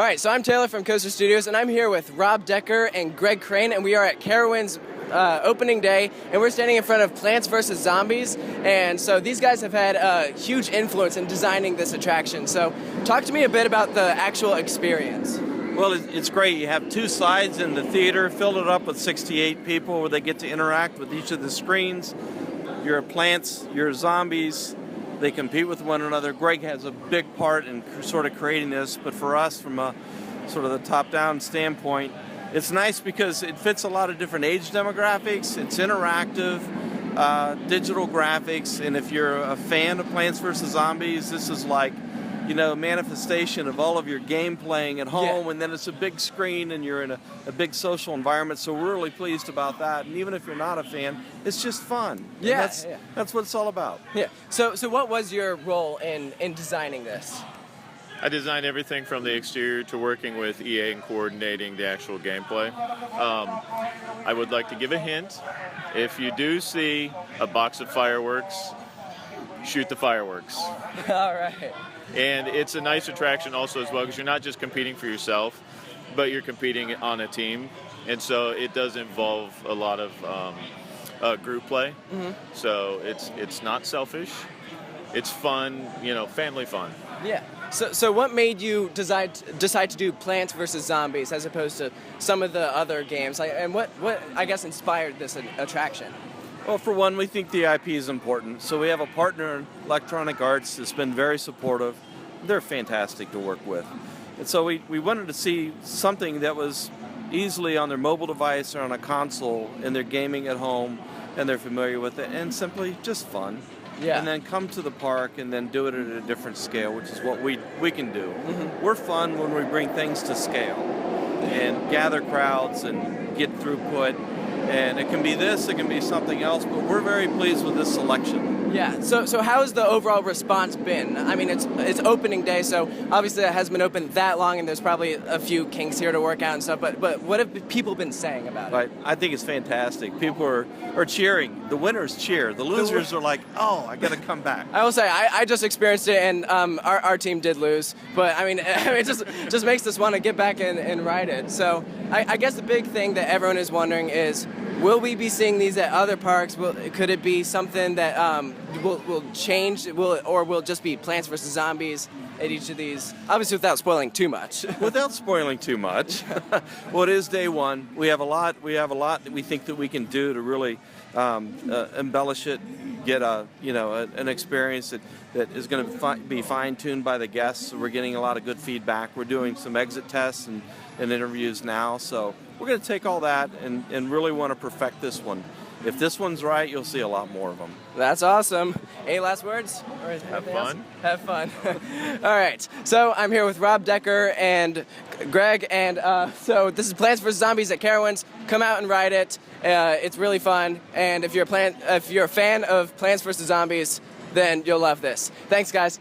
All right, so I'm Taylor from Coaster Studios, and I'm here with Rob Decker and Greg Crane, and we are at Carowinds opening day, and we're standing in front of Plants vs. Zombies, and so these guys have had a huge influence in designing this attraction. So talk to me a bit about the actual experience. Well, it's great. You have two sides in the theater, filled it up with 68 people where they get to interact with each of the screens. You're plants, you're zombies. They compete with one another. Greg has a big part in sort of creating this, but for us, from a sort of the top-down standpoint, it's nice because it fits a lot of different age demographics. It's interactive, digital graphics, and if you're a fan of Plants vs. Zombies, this is like, you know, manifestation of all of your game playing at home, and then it's a big screen and you're in a big social environment, so we're really pleased about that. And even if you're not a fan, it's just fun. Yeah, that's what it's all about. Yeah. So what was your role in designing this? I designed everything from the exterior to working with EA and coordinating the actual gameplay. I would like to give a hint. If you do see a box of fireworks, shoot the fireworks. All right. And it's a nice attraction also as well, because you're not just competing for yourself, but you're competing on a team. And so it does involve a lot of group play. Mm-hmm. So it's not selfish. It's fun, you know, family fun. Yeah. So what made you decide to do Plants vs. Zombies as opposed to some of the other games? And what I guess inspired this attraction? Well, for one, we think the IP is important. So we have a partner in Electronic Arts that's been very supportive. They're fantastic to work with. And so we wanted to see something that was easily on their mobile device or on a console, and they're gaming at home and they're familiar with it, and simply just fun. Yeah. And then come to the park and then do it at a different scale, which is what we can do. Mm-hmm. We're fun when we bring things to scale and gather crowds and get throughput. And it can be this, it can be something else, but we're very pleased with this selection. Yeah, so how has the overall response been? I mean, it's opening day, so obviously it hasn't been open that long, and there's probably a few kinks here to work out and stuff, but what have people been saying about it? Right. I think it's fantastic. People are cheering. The winners cheer. The losers are like, oh, I got to come back. I will say, I just experienced it, and our team did lose, but I mean, it just makes us want to get back and ride it. So I guess the big thing that everyone is wondering is, will we be seeing these at other parks? Could it be something that will change? Will it just be Plants vs. Zombies at each of these? Obviously, without spoiling too much. Without spoiling too much. Well, it is day one. We have a lot that we think that we can do to really embellish it, get an experience that is going to be fine-tuned by the guests. So we're getting a lot of good feedback. We're doing some exit tests and interviews now. So we're going to take all that and really want to perfect this one. If this one's right, you'll see a lot more of them. That's awesome. Any last words? Have fun. Have fun. All right. So I'm here with Rob Decker and Greg, and so this is Plants vs. Zombies at Carowinds. Come out and ride it. It's really fun. And if you're a fan of Plants vs. Zombies, then you'll love this. Thanks, guys.